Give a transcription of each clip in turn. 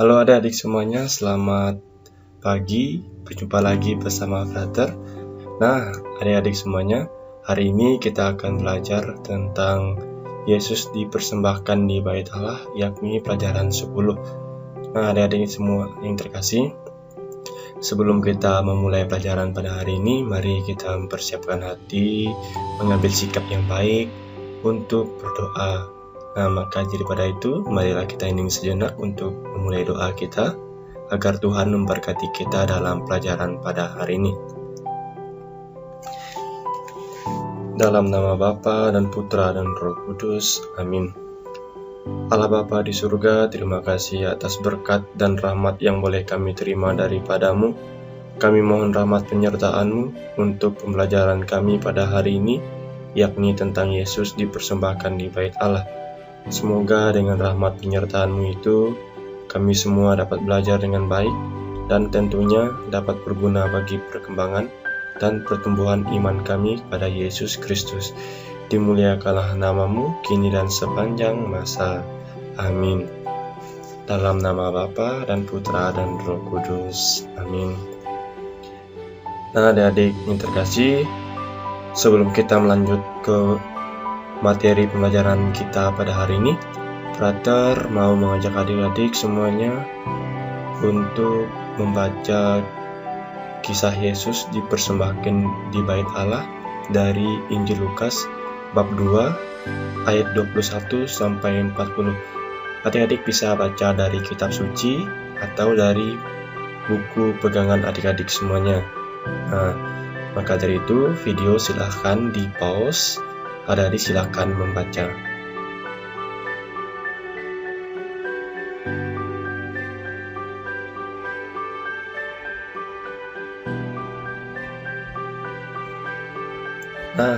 Halo adik-adik semuanya, selamat pagi, berjumpa lagi bersama Frater. Nah, adik-adik semuanya, hari ini kita akan belajar tentang Yesus dipersembahkan di Bait Allah, yakni pelajaran 10. Nah, adik-adik semua yang terkasih, sebelum kita memulai pelajaran pada hari ini, mari kita mempersiapkan hati, mengambil sikap yang baik untuk berdoa. Nah, maka daripada itu, marilah kita hening sejenak untuk memulai doa kita, agar Tuhan memberkati kita dalam pelajaran pada hari ini. Dalam nama Bapa dan Putra dan Roh Kudus, amin. Allah Bapa di surga, terima kasih atas berkat dan rahmat yang boleh kami terima daripadamu. Kami mohon rahmat penyertaan-Mu untuk pembelajaran kami pada hari ini, yakni tentang Yesus dipersembahkan di Bait Allah. Semoga dengan rahmat penyertaan-Mu itu, kami semua dapat belajar dengan baik dan tentunya dapat berguna bagi perkembangan dan pertumbuhan iman kami pada Yesus Kristus. Dimuliakanlah nama-Mu kini dan sepanjang masa. Amin. Dalam nama Bapa dan Putra dan Roh Kudus. Amin. Nah, adik-adik yang terkasih, sebelum kita melanjut ke materi pembelajaran kita pada hari ini, Frater mau mengajak adik-adik semuanya untuk membaca kisah Yesus dipersembahkan di Bait Allah dari Injil Lukas bab 2 ayat 21 sampai 40. Adik-adik bisa baca dari kitab suci atau dari buku pegangan adik-adik semuanya. Nah, maka dari itu video silahkan di pause, adik-adik silahkan membaca. Nah,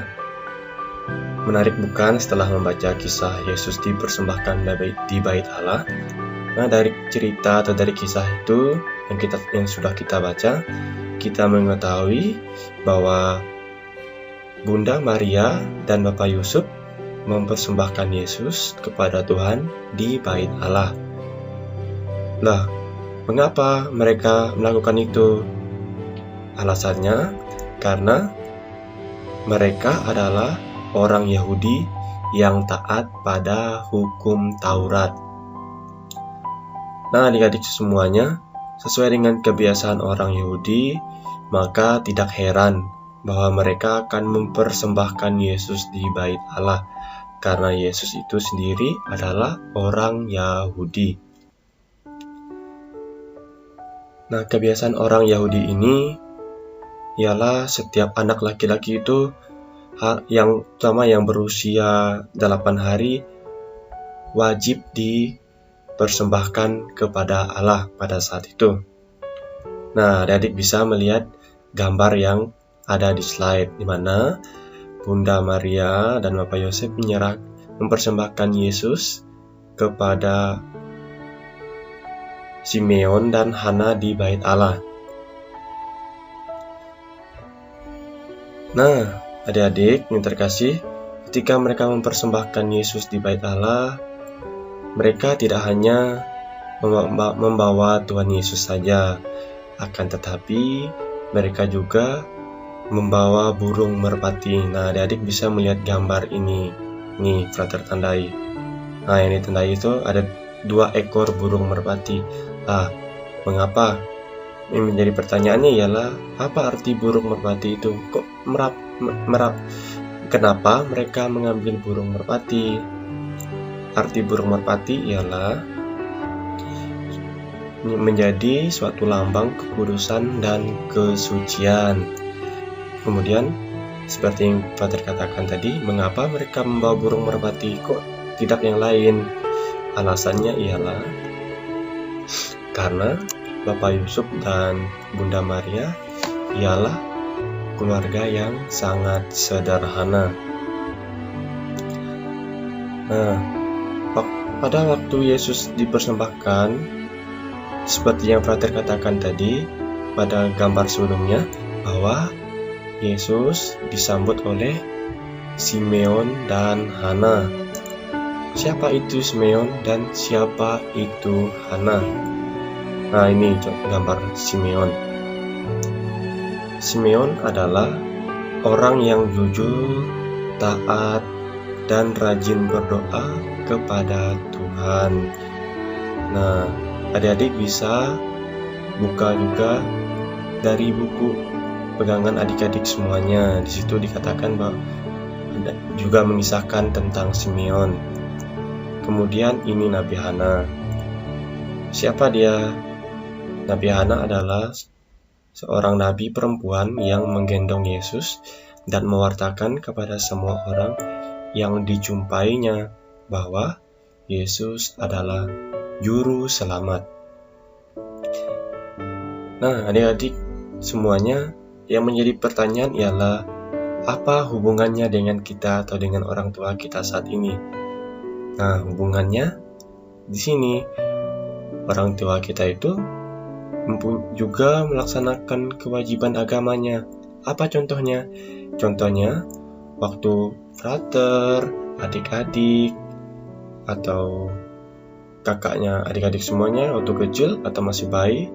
menarik bukan setelah membaca kisah Yesus dipersembahkan di Bait Allah? Nah, dari cerita atau dari kisah itu yang sudah kita baca, kita mengetahui bahwa Bunda Maria dan Bapak Yusuf mempersembahkan Yesus kepada Tuhan di Bait Allah. Lah, mengapa mereka melakukan itu? Alasannya karena mereka adalah orang Yahudi yang taat pada hukum Taurat. Nah, adik-adik semuanya, sesuai dengan kebiasaan orang Yahudi, maka tidak heran bahwa mereka akan mempersembahkan Yesus di Bait Allah, karena Yesus itu sendiri adalah orang Yahudi. Nah, kebiasaan orang Yahudi ini ialah setiap anak laki-laki itu yang berusia 8 hari wajib dipersembahkan kepada Allah pada saat itu. Nah, adik-adik bisa melihat gambar yang ada di slide, di mana Bunda Maria dan Bapak Yosef mempersembahkan Yesus kepada Simeon dan Hana di Bait Allah. Nah, adik-adik yang terkasih, ketika mereka mempersembahkan Yesus di Bait Allah, mereka tidak hanya membawa Tuhan Yesus saja, akan tetapi mereka juga membawa burung merpati. Nah, adik-adik bisa melihat gambar ini. Nih, Frater tandai. Nah, yang ditandai itu ada 2 ekor burung merpati. Nah, mengapa? Yang menjadi pertanyaannya ialah, apa arti burung merpati itu? Kok kenapa mereka mengambil burung merpati? Arti burung merpati ialah menjadi suatu lambang kekudusan dan kesucian. Kemudian, seperti yang Frater katakan tadi, mengapa mereka membawa burung merpati? Kok tidak yang lain? Alasannya ialah karena Bapak Yusuf dan Bunda Maria ialah keluarga yang sangat sederhana. Nah, pada waktu Yesus dipersembahkan, seperti yang Frater katakan tadi pada gambar sebelumnya, bahwa Yesus disambut oleh Simeon dan Hana. Siapa itu Simeon dan siapa itu Hana? Nah, ini gambar Simeon. Simeon adalah orang yang jujur, taat, dan rajin berdoa kepada Tuhan. Nah, adik-adik bisa buka juga dari buku pegangan adik-adik semuanya. Di situ dikatakan bahwa juga mengisahkan tentang Simeon. Kemudian ini Nabi Hana. Siapa dia? Nabi Hana adalah seorang nabi perempuan yang menggendong Yesus dan mewartakan kepada semua orang yang dijumpainya bahwa Yesus adalah juru selamat. Nah, adik-adik semuanya, yang menjadi pertanyaan ialah apa hubungannya dengan kita atau dengan orang tua kita saat ini? Nah, hubungannya di sini, orang tua kita itu juga melaksanakan kewajiban agamanya. Apa contohnya? Contohnya, waktu frater, adik-adik, atau kakaknya adik-adik semuanya waktu kecil atau masih bayi,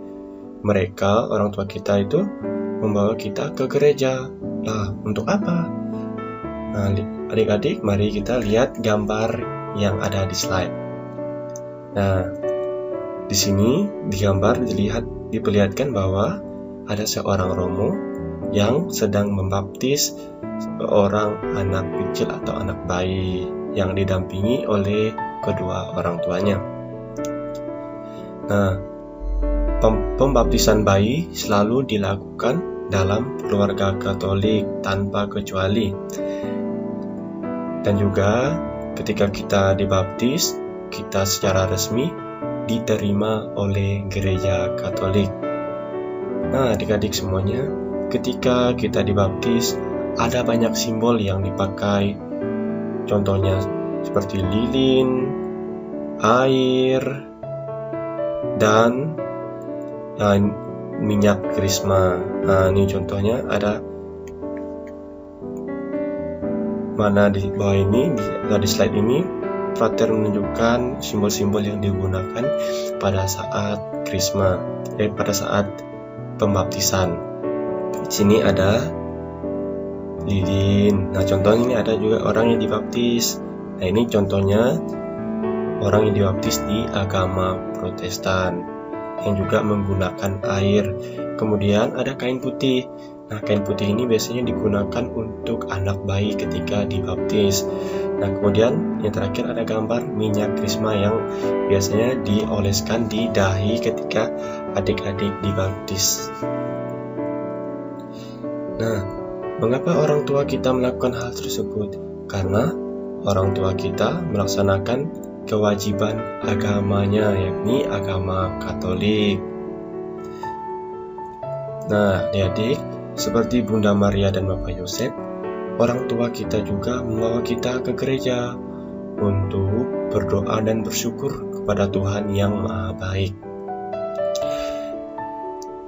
mereka, orang tua kita itu membawa kita ke gereja. Lah, untuk apa? Nah, adik-adik, mari kita lihat gambar yang ada di slide. Nah, di sini di gambar diperlihatkan bahwa ada seorang romo yang sedang membaptis seorang anak kecil atau anak bayi yang didampingi oleh kedua orang tuanya. Nah, pembaptisan bayi selalu dilakukan dalam keluarga Katolik tanpa kecuali. Dan juga ketika kita dibaptis, kita secara resmi diterima oleh gereja Katolik. Nah, adik-adik semuanya, ketika kita dibaptis, ada banyak simbol yang dipakai. Contohnya seperti lilin, air, dan minyak krisma. Nah, ini contohnya ada mana di bawah ini, di slide ini. Frater menunjukkan simbol-simbol yang digunakan pada saat krisma, pada saat pembaptisan. Di sini ada lilin. Nah, contohnya ini ada juga orang yang dibaptis. Nah, ini contohnya orang yang dibaptis di agama Protestan yang juga menggunakan air. Kemudian ada kain putih. Nah, kain putih ini biasanya digunakan untuk anak bayi ketika dibaptis. Nah, kemudian yang terakhir ada gambar minyak krisma yang biasanya dioleskan di dahi ketika adik-adik dibaptis. Nah, mengapa orang tua kita melakukan hal tersebut? Karena orang tua kita melaksanakan kewajiban agamanya, yakni agama Katolik. Nah, adik-adik, seperti Bunda Maria dan Bapak Yosef, orang tua kita juga membawa kita ke gereja untuk berdoa dan bersyukur kepada Tuhan yang Maha Baik.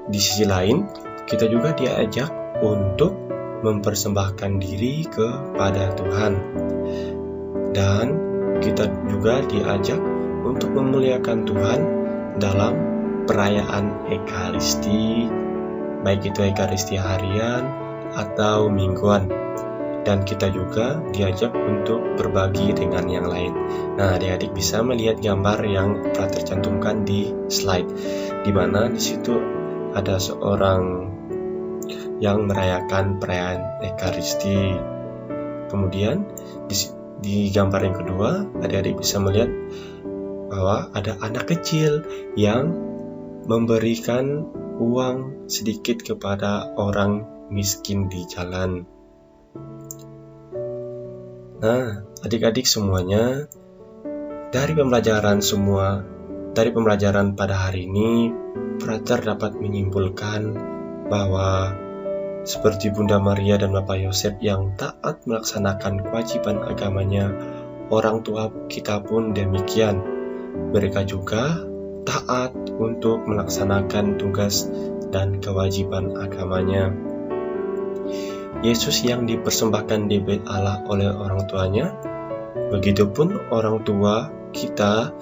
Di sisi lain, kita juga diajak untuk mempersembahkan diri kepada Tuhan. Dan kita juga diajak untuk memuliakan Tuhan dalam perayaan Ekaristi, baik itu Ekaristi harian atau mingguan. Dan kita juga diajak untuk berbagi dengan yang lain. Nah, adik-adik bisa melihat gambar yang telah tercantumkan di slide, di mana di situ ada seorang yang merayakan perayaan Ekaristi. Kemudian di gambar yang kedua, adik-adik bisa melihat bahwa ada anak kecil yang memberikan uang sedikit kepada orang miskin di jalan. Nah, adik-adik semuanya, dari pembelajaran pada hari ini, Frater dapat menyimpulkan bahwa seperti Bunda Maria dan Bapak Yosef yang taat melaksanakan kewajiban agamanya, orang tua kita pun demikian. Mereka juga taat untuk melaksanakan tugas dan kewajiban agamanya. Yesus yang dipersembahkan di bait Allah oleh orang tuanya, begitupun orang tua kita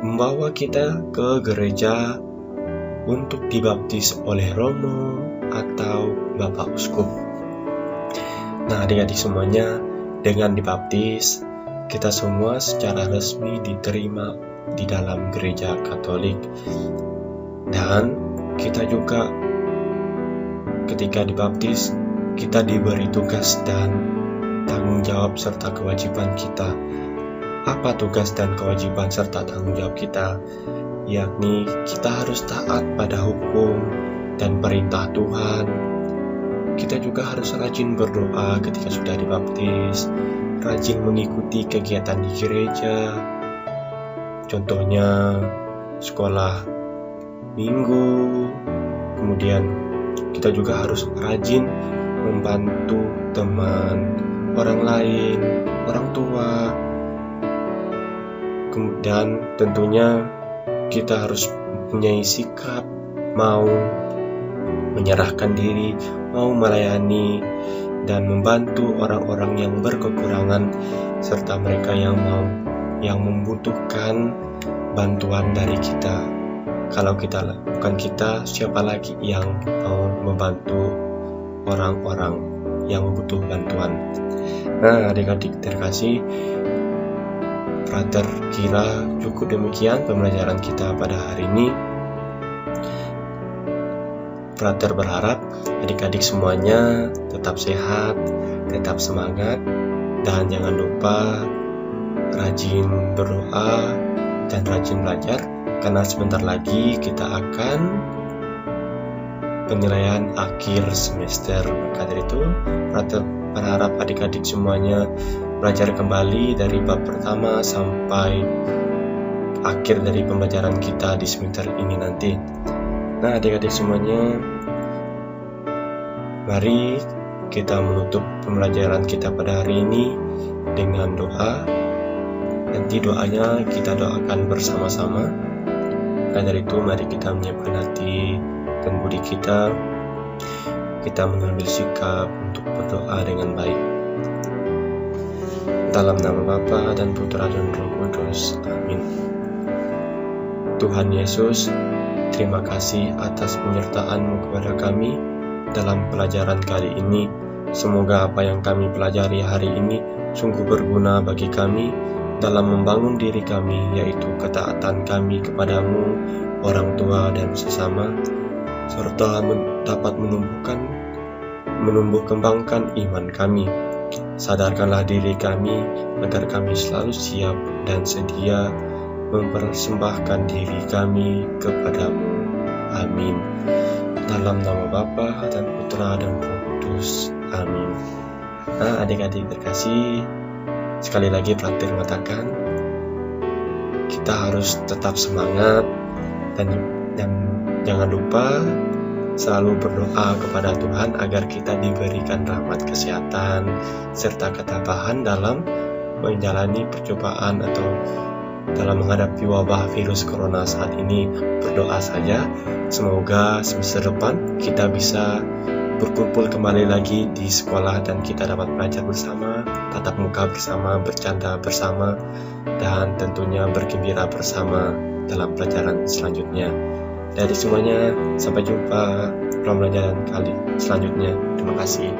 membawa kita ke gereja untuk dibaptis oleh Romo atau Bapak Uskup. Nah, adik-adik semuanya, dengan dibaptis, kita semua secara resmi diterima di dalam gereja Katolik. Dan kita juga ketika dibaptis, kita diberi tugas dan tanggung jawab serta kewajiban kita. Apa tugas dan kewajiban serta tanggung jawab kita? Yakni kita harus taat pada hukum dan perintah Tuhan. Kita juga harus rajin berdoa ketika sudah dibaptis, rajin mengikuti kegiatan di gereja, contohnya sekolah minggu. Kemudian kita juga harus rajin membantu teman, orang lain, orang tua. Dan tentunya kita harus mempunyai sikap mau menyerahkan diri, mau melayani dan membantu orang-orang yang berkekurangan serta mereka yang membutuhkan bantuan dari kita. Kalau bukan kita, siapa lagi yang mau membantu orang-orang yang butuh bantuan? Nah, adik-adik terkasih, Frater kira cukup demikian pembelajaran kita pada hari ini. Frater berharap adik-adik semuanya tetap sehat, tetap semangat, dan jangan lupa rajin berdoa dan rajin belajar, karena sebentar lagi kita akan penilaian akhir semester. Maka dari itu, Frater berharap adik-adik semuanya belajar kembali dari bab pertama sampai akhir dari pembelajaran kita di semester ini nanti. Nah, adik-adik semuanya, mari kita menutup pembelajaran kita pada hari ini dengan doa. Nanti doanya kita doakan bersama-sama. Maka dari itu, mari kita menyiapkan hati dan budi kita. Kita mengambil sikap untuk berdoa dengan baik. Dalam nama Bapa dan Putra dan Roh Kudus. Amin. Tuhan Yesus, terima kasih atas penyertaan-Mu kepada kami dalam pelajaran kali ini. Semoga apa yang kami pelajari hari ini sungguh berguna bagi kami dalam membangun diri kami, yaitu ketaatan kami kepadamu, orang tua dan sesama, serta dapat menumbuh kembangkan iman kami. Sadarkanlah diri kami agar kami selalu siap dan sedia mempersembahkan diri kami kepadamu. Amin. Dalam nama Bapa dan Putra dan Roh Kudus. Amin. Nah, adik-adik terkasih, sekali lagi Frater mengatakan kita harus tetap semangat dan jangan lupa selalu berdoa kepada Tuhan agar kita diberikan rahmat kesehatan serta ketabahan dalam menjalani percobaan atau dalam menghadapi wabah virus corona saat ini. Berdoa saja, semoga semester depan kita bisa berkumpul kembali lagi di sekolah dan kita dapat belajar bersama, tatap muka bersama, bercanda bersama, dan tentunya bergembira bersama dalam pelajaran selanjutnya. Dari semuanya, sampai jumpa dalam pelajaran kali selanjutnya. Terima kasih.